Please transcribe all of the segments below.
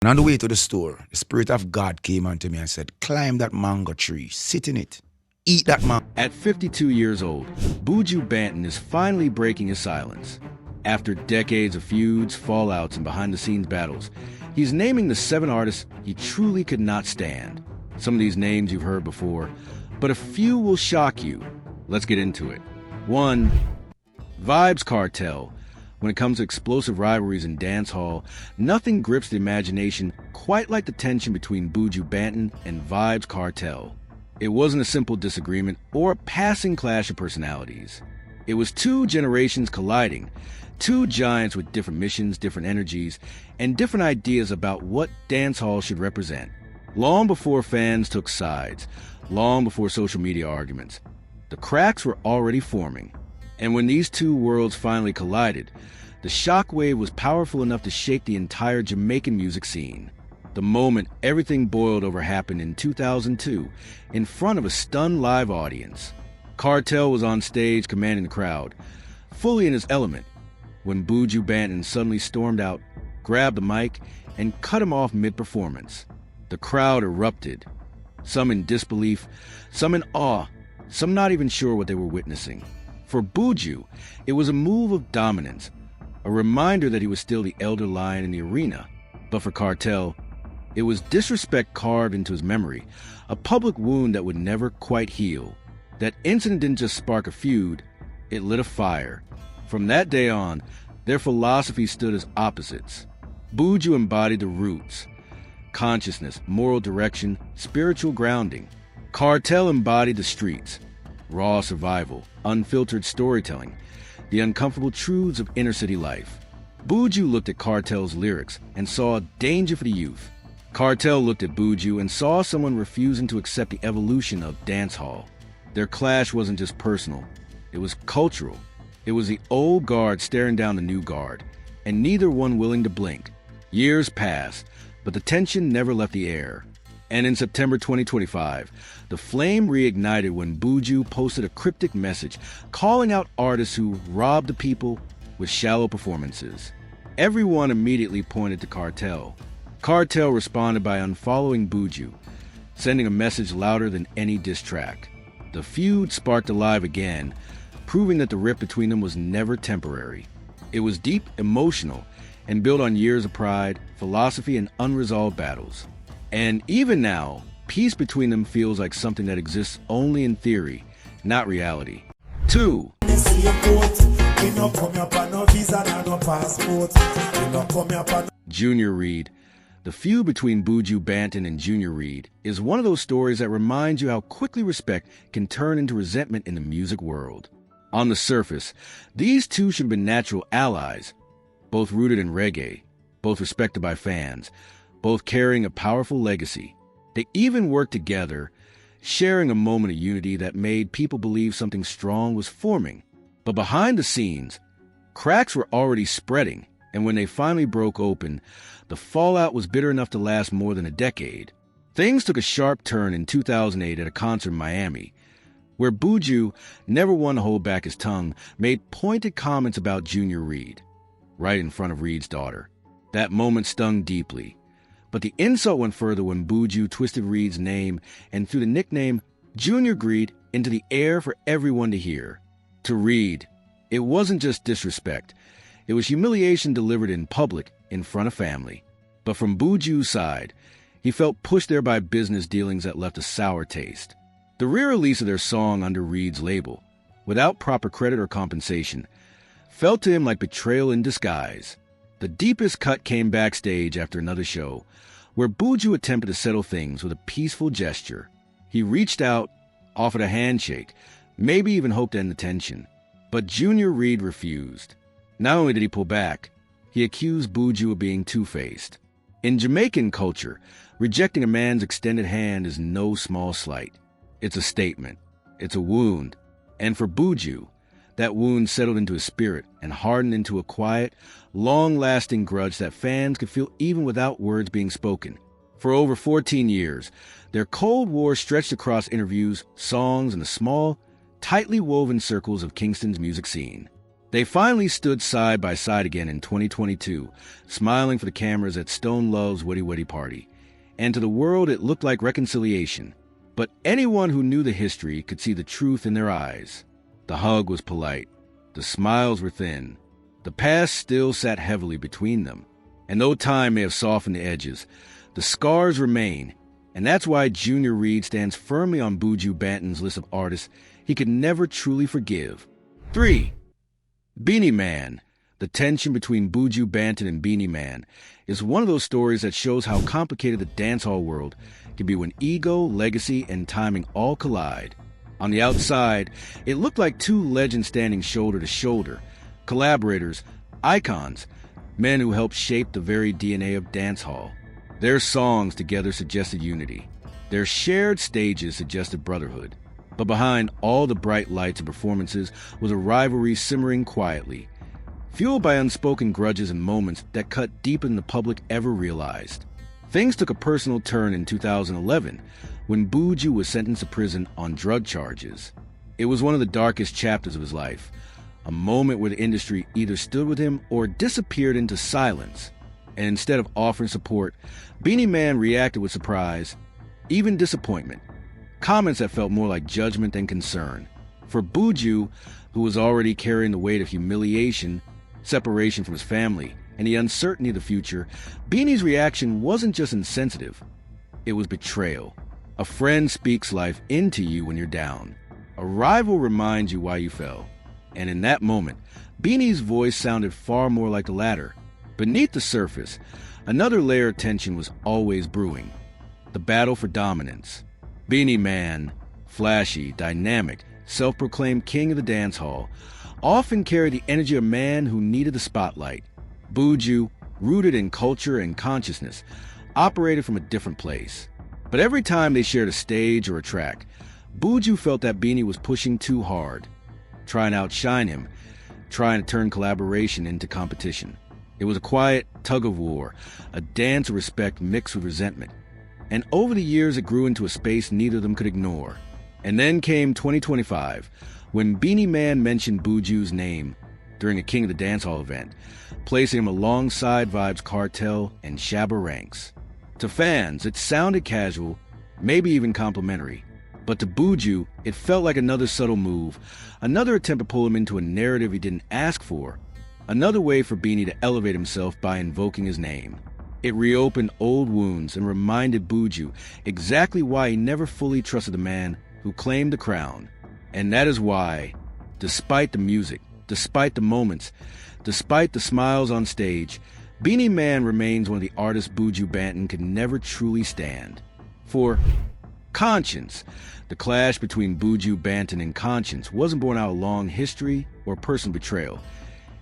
And on the way to the store, the Spirit of God came unto me and said, climb that mango tree, sit in it, eat that mango. At 52 years old, Buju Banton is finally breaking his silence. After decades of feuds, fallouts, and behind-the-scenes battles, he's naming the 7 artists he truly could not stand. Some of these names you've heard before, but a few will shock you. Let's get into it. 1. Vybz Kartel. When it comes to explosive rivalries in dancehall, nothing grips the imagination quite like the tension between Buju Banton and Vybz Kartel. It wasn't a simple disagreement or a passing clash of personalities. It was 2 generations colliding, 2 giants with different missions, different energies, and different ideas about what dancehall should represent. Long before fans took sides, long before social media arguments, the cracks were already forming. And when these 2 worlds finally collided, the shockwave was powerful enough to shake the entire Jamaican music scene. The moment everything boiled over happened in 2002 in front of a stunned live audience. Kartel was on stage commanding the crowd, fully in his element, when Buju Banton suddenly stormed out, grabbed the mic, and cut him off mid-performance. The crowd erupted, some in disbelief, some in awe, some not even sure what they were witnessing. For Buju, it was a move of dominance, a reminder that he was still the elder lion in the arena. But for Kartel, it was disrespect carved into his memory, a public wound that would never quite heal. That incident didn't just spark a feud, it lit a fire. From that day on, their philosophies stood as opposites. Buju embodied the roots, consciousness, moral direction, spiritual grounding. Kartel embodied the streets, raw survival, unfiltered storytelling, the uncomfortable truths of inner-city life. Buju looked at Kartel's lyrics and saw a danger for the youth. Kartel looked at Buju and saw someone refusing to accept the evolution of dancehall. Their clash wasn't just personal, it was cultural. It was the old guard staring down the new guard, and neither one willing to blink. Years passed, but the tension never left the air. And in September 2025, the flame reignited when Buju posted a cryptic message calling out artists who robbed the people with shallow performances. Everyone immediately pointed to Kartel. Kartel responded by unfollowing Buju, sending a message louder than any diss track. The feud sparked alive again, proving that the rift between them was never temporary. It was deep, emotional, and built on years of pride, philosophy, and unresolved battles. And even now, peace between them feels like something that exists only in theory, not reality. 2. Junior Reid. The feud between Buju Banton and Junior Reid is one of those stories that reminds you how quickly respect can turn into resentment in the music world. On the surface, these 2 should have been natural allies, both rooted in reggae, both respected by fans, both carrying a powerful legacy. They even worked together, sharing a moment of unity that made people believe something strong was forming. But behind the scenes, cracks were already spreading, and when they finally broke open, the fallout was bitter enough to last more than a decade. Things took a sharp turn in 2008 at a concert in Miami, where Buju, never one to hold back his tongue, made pointed comments about Junior Reid, right in front of Reid's daughter. That moment stung deeply. But the insult went further when Buju twisted Reid's name and threw the nickname Junior Reid into the air for everyone to hear. To Reid, it wasn't just disrespect. It was humiliation delivered in public, in front of family. But from Buju's side, he felt pushed there by business dealings that left a sour taste. The re-release of their song under Reid's label, without proper credit or compensation, felt to him like betrayal in disguise. The deepest cut came backstage after another show, where Buju attempted to settle things with a peaceful gesture. He reached out, offered a handshake, maybe even hoped to end the tension. But Junior Reid refused. Not only did he pull back, he accused Buju of being two-faced. In Jamaican culture, rejecting a man's extended hand is no small slight. It's a statement. It's a wound. And for Buju, that wound settled into his spirit and hardened into a quiet, long-lasting grudge that fans could feel even without words being spoken. For over 14 years, their Cold War stretched across interviews, songs, and the small, tightly woven circles of Kingston's music scene. They finally stood side by side again in 2022, smiling for the cameras at Stone Love's Weddy Weddy party. And to the world, it looked like reconciliation. But anyone who knew the history could see the truth in their eyes. The hug was polite. The smiles were thin. The past still sat heavily between them. And though time may have softened the edges, the scars remain. And that's why Junior Reid stands firmly on Buju Banton's list of artists he could never truly forgive. 3. Beenie Man. The tension between Buju Banton and Beenie Man is one of those stories that shows how complicated the dancehall world can be when ego, legacy, and timing all collide. On the outside, it looked like two legends standing shoulder to shoulder, collaborators, icons, men who helped shape the very DNA of dancehall. Their songs together suggested unity. Their shared stages suggested brotherhood. But behind all the bright lights and performances was a rivalry simmering quietly, fueled by unspoken grudges and moments that cut deeper than the public ever realized. Things took a personal turn in 2011 when Buju was sentenced to prison on drug charges. It was one of the darkest chapters of his life, a moment where the industry either stood with him or disappeared into silence. And instead of offering support, Beenie Man reacted with surprise, even disappointment. Comments that felt more like judgment than concern. For Buju, who was already carrying the weight of humiliation, separation from his family, and the uncertainty of the future, Beenie's reaction wasn't just insensitive. It was betrayal. A friend speaks life into you when you're down. A rival reminds you why you fell. And in that moment, Beenie's voice sounded far more like the latter. Beneath the surface, another layer of tension was always brewing. The battle for dominance. Beenie Man, flashy, dynamic, self-proclaimed king of the dance hall, often carried the energy of a man who needed the spotlight. Buju, rooted in culture and consciousness, operated from a different place. But every time they shared a stage or a track, Buju felt that Beenie was pushing too hard, trying to outshine him, trying to turn collaboration into competition. It was a quiet tug-of-war, a dance of respect mixed with resentment. And over the years, it grew into a space neither of them could ignore. And then came 2025, when Beenie Man mentioned Buju's name during a King of the Dancehall event, placing him alongside Vybz Kartel and Shabba Ranks. To fans, it sounded casual, maybe even complimentary. But to Buju, it felt like another subtle move, another attempt to pull him into a narrative he didn't ask for, another way for Beenie to elevate himself by invoking his name. It reopened old wounds and reminded Buju exactly why he never fully trusted the man who claimed the crown. And that is why, despite the music, despite the moments, despite the smiles on stage, Beenie Man remains one of the artists Buju Banton could never truly stand. For Konshens, the clash between Buju Banton and Konshens wasn't born out of long history or personal betrayal.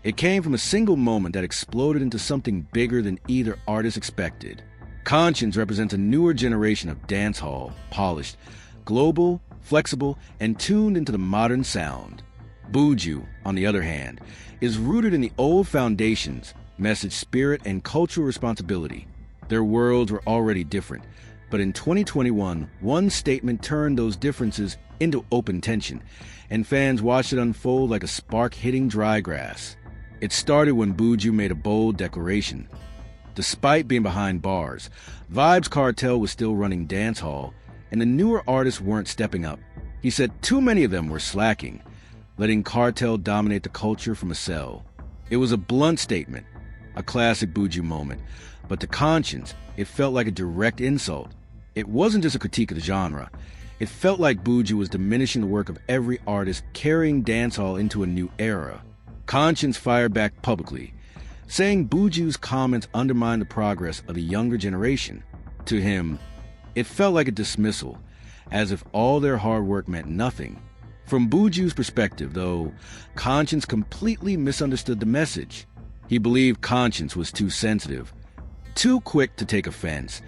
It came from a single moment that exploded into something bigger than either artist expected. Konshens represents a newer generation of dancehall, polished, global, flexible, and tuned into the modern sound. Buju, on the other hand, is rooted in the old foundations, message, spirit, and cultural responsibility. Their worlds were already different, but in 2021, one statement turned those differences into open tension, and fans watched it unfold like a spark hitting dry grass. It started when Buju made a bold declaration. Despite being behind bars, Vybz Kartel was still running dancehall, and the newer artists weren't stepping up. He said too many of them were slacking, letting Kartel dominate the culture from a cell. It was a blunt statement, a classic Buju moment, but to Konshens, it felt like a direct insult. It wasn't just a critique of the genre. It felt like Buju was diminishing the work of every artist carrying dancehall into a new era. Konshens fired back publicly, saying Buju's comments undermined the progress of the younger generation. To him, it felt like a dismissal, as if all their hard work meant nothing. From Buju's perspective, though, Konshens completely misunderstood the message. He believed Konshens was too sensitive, too quick to take offense,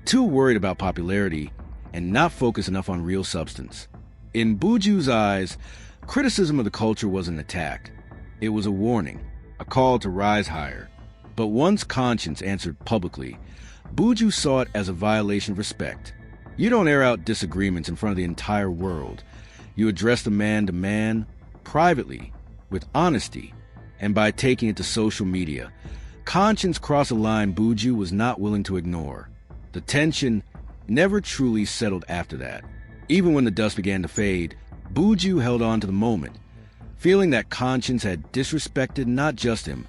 too worried about popularity, and not focused enough on real substance. In Buju's eyes, criticism of the culture was an attack. It was a warning, a call to rise higher. But once Konshens answered publicly, Buju saw it as a violation of respect. You don't air out disagreements in front of the entire world. You address the man to man, privately, with honesty. and by taking it to social media. Konshens crossed a line Buju was not willing to ignore. The tension never truly settled after that. Even when the dust began to fade, Buju held on to the moment, feeling that Konshens had disrespected not just him,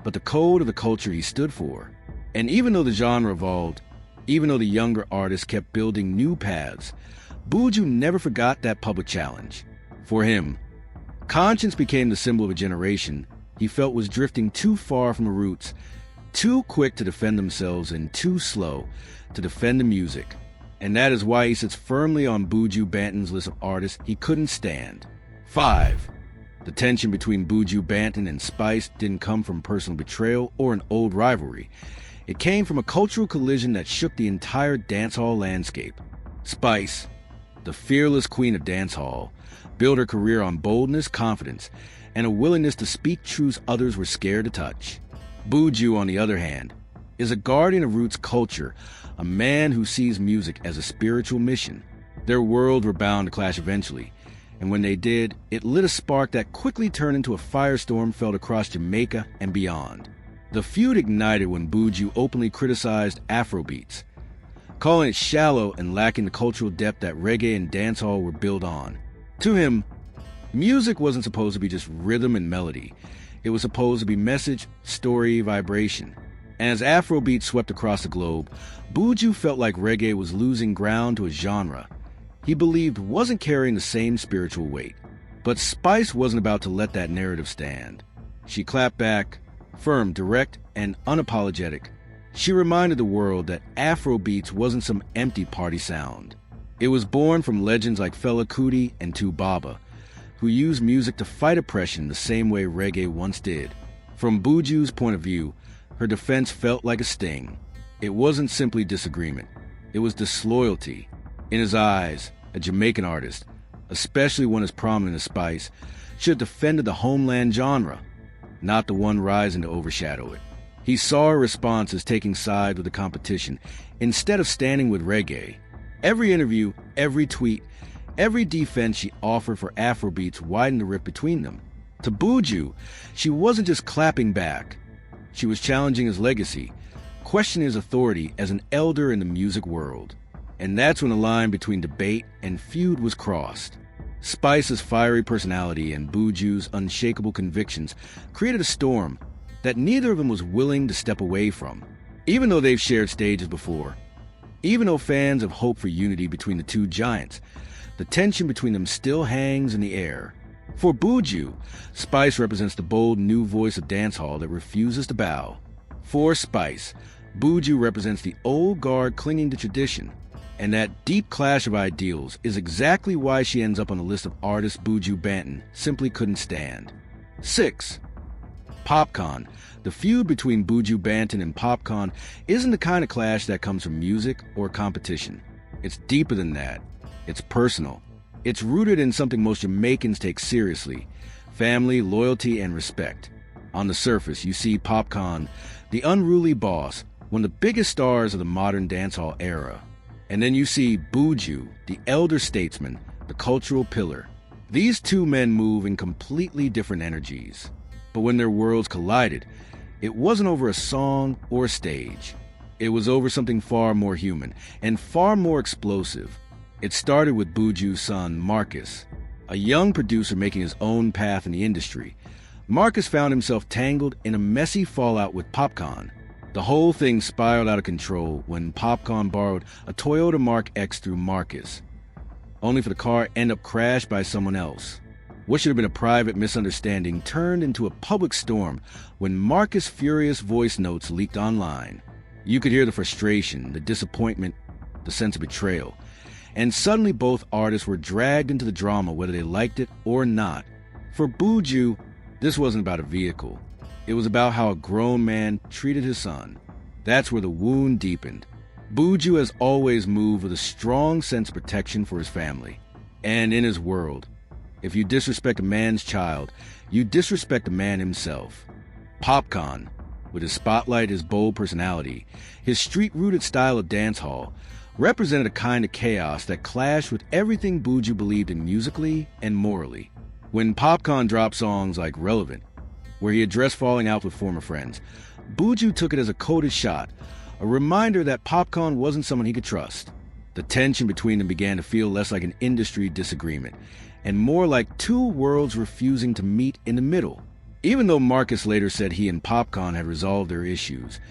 but the code of the culture he stood for. And even though the genre evolved, even though the younger artists kept building new paths, Buju never forgot that public challenge. For him, Konshens became the symbol of a generation he felt was drifting too far from the roots, too quick to defend themselves and too slow to defend the music. And that is why he sits firmly on Buju Banton's list of artists he couldn't stand. 5. The tension between Buju Banton and Spice didn't come from personal betrayal or an old rivalry. It came from a cultural collision that shook the entire dancehall landscape. Spice, the fearless queen of dancehall, built her career on boldness, confidence, and a willingness to speak truths others were scared to touch. Buju, on the other hand, is a guardian of roots culture, a man who sees music as a spiritual mission. Their worlds were bound to clash eventually, and when they did, it lit a spark that quickly turned into a firestorm felt across Jamaica and beyond. The feud ignited when Buju openly criticized Afrobeats, calling it shallow and lacking the cultural depth that reggae and dancehall were built on. To him, music wasn't supposed to be just rhythm and melody. It was supposed to be message, story, vibration. And as Afrobeat swept across the globe, Buju felt like reggae was losing ground to a genre he believed wasn't carrying the same spiritual weight. But Spice wasn't about to let that narrative stand. She clapped back, firm, direct, and unapologetic. She reminded the world that Afrobeats wasn't some empty party sound. It was born from legends like Fela Kuti and Baba, who used music to fight oppression the same way reggae once did. From Buju's point of view, her defense felt like a sting. It wasn't simply disagreement. It was disloyalty. In his eyes, a Jamaican artist, especially one as prominent as Spice, should have defended the homeland genre, not the one rising to overshadow it. He saw her response as taking sides with the competition instead of standing with reggae. Every interview, every tweet, every defense she offered for Afrobeats widened the rift between them. To Buju, she wasn't just clapping back. She was challenging his legacy, questioning his authority as an elder in the music world. And that's when the line between debate and feud was crossed. Spice's fiery personality and Buju's unshakable convictions created a storm that neither of them was willing to step away from. Even though they've shared stages before, even though fans have hoped for unity between the two giants, the tension between them still hangs in the air. For Buju, Spice represents the bold new voice of dancehall that refuses to bow. For Spice, Buju represents the old guard clinging to tradition. And that deep clash of ideals is exactly why she ends up on the list of artists Buju Banton simply couldn't stand. 6. Popcaan. The feud between Buju Banton and Popcaan isn't the kind of clash that comes from music or competition. It's deeper than that. It's personal. It's rooted in something most Jamaicans take seriously: family, loyalty, and respect. On the surface, you see Popcaan, the unruly boss, one of the biggest stars of the modern dancehall era. And then you see Buju, the elder statesman, the cultural pillar. These two men move in completely different energies. But when their worlds collided, it wasn't over a song or a stage. It was over something far more human and far more explosive. It started with Buju's son, Marcus, a young producer making his own path in the industry. Marcus found himself tangled in a messy fallout with Popcaan. The whole thing spiraled out of control when Popcaan borrowed a Toyota Mark X through Marcus, only for the car to end up crashed by someone else. What should have been a private misunderstanding turned into a public storm when Marcus' furious voice notes leaked online. You could hear the frustration, the disappointment, the sense of betrayal. And suddenly both artists were dragged into the drama whether they liked it or not. For Buju, this wasn't about a vehicle. It was about how a grown man treated his son. That's where the wound deepened. Buju has always moved with a strong sense of protection for his family. And in his world, if you disrespect a man's child, you disrespect the man himself. Popcaan, with his spotlight, his bold personality, his street-rooted style of dancehall, represented a kind of chaos that clashed with everything Buju believed in musically and morally. When Popcaan dropped songs like Relevant, where he addressed falling out with former friends. Buju took it as a coded shot, a reminder that Popcaan wasn't someone he could trust. The tension between them began to feel less like an industry disagreement, and more like two worlds refusing to meet in the middle. Even though Marcus later said he and Popcaan had resolved their issues,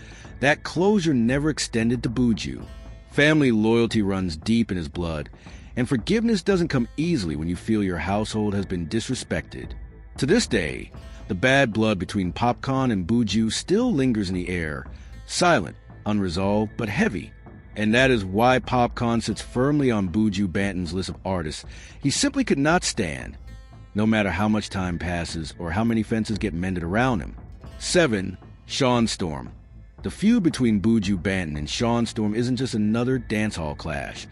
that closure never extended to Buju. Family loyalty runs deep in his blood, and forgiveness doesn't come easily when you feel your household has been disrespected. To this day, the bad blood between Popcaan and Buju still lingers in the air, silent, unresolved, but heavy. And that is why Popcaan sits firmly on Buju Banton's list of artists he simply could not stand, no matter how much time passes or how many fences get mended around him. 7. Shawn Storm. The feud between Buju Banton and Shawn Storm isn't just another dancehall clash.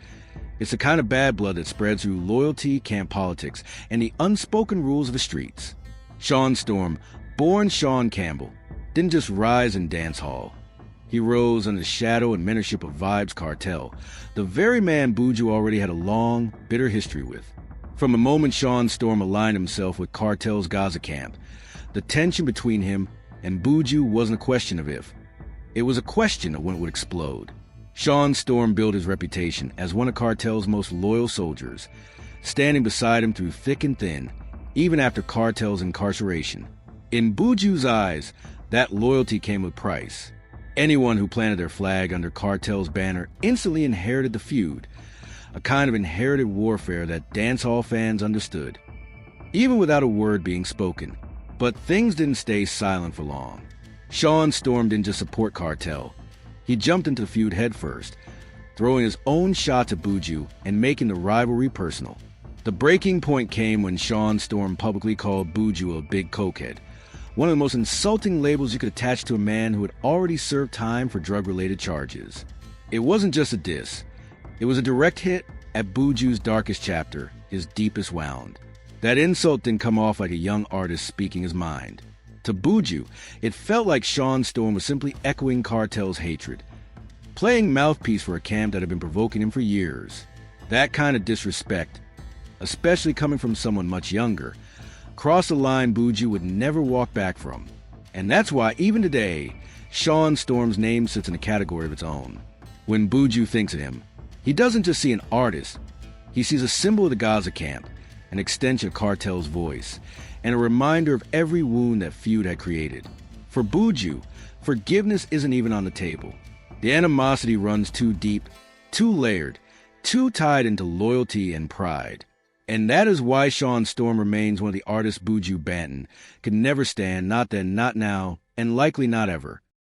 It's the kind of bad blood that spreads through loyalty, camp politics, and the unspoken rules of the streets. Shawn Storm, born Sean Campbell, didn't just rise in dancehall. He rose under the shadow and mentorship of Vybz Kartel, the very man Buju already had a long, bitter history with. From the moment Shawn Storm aligned himself with Kartel's Gaza camp, the tension between him and Buju wasn't a question of if. It was a question of when it would explode. Shawn Storm built his reputation as one of Kartel's most loyal soldiers, standing beside him through thick and thin, even after Kartel's incarceration. In Buju's eyes, that loyalty came with price. Anyone who planted their flag under Kartel's banner instantly inherited the feud, a kind of inherited warfare that dancehall fans understood, even without a word being spoken. But things didn't stay silent for long. Shawn Storm didn't just support Kartel. He jumped into the feud headfirst, throwing his own shots at Buju and making the rivalry personal. The breaking point came when Shawn Storm publicly called Buju a big cokehead, one of the most insulting labels you could attach to a man who had already served time for drug-related charges. It wasn't just a diss. It was a direct hit at Buju's darkest chapter, his deepest wound. That insult didn't come off like a young artist speaking his mind. To Buju, it felt like Shawn Storm was simply echoing Kartel's hatred, playing mouthpiece for a camp that had been provoking him for years. That kind of disrespect, especially coming from someone much younger, crossed a line Buju would never walk back from. And that's why, even today, Shawn Storm's name sits in a category of its own. When Buju thinks of him, he doesn't just see an artist, he sees a symbol of the Gaza camp, an extension of Kartel's voice, and a reminder of every wound that feud had created. For Buju, forgiveness isn't even on the table. The animosity runs too deep, too layered, too tied into loyalty and pride. And that is why Shawn Storm remains one of the artists Buju Banton could never stand, not then, not now, and likely not ever.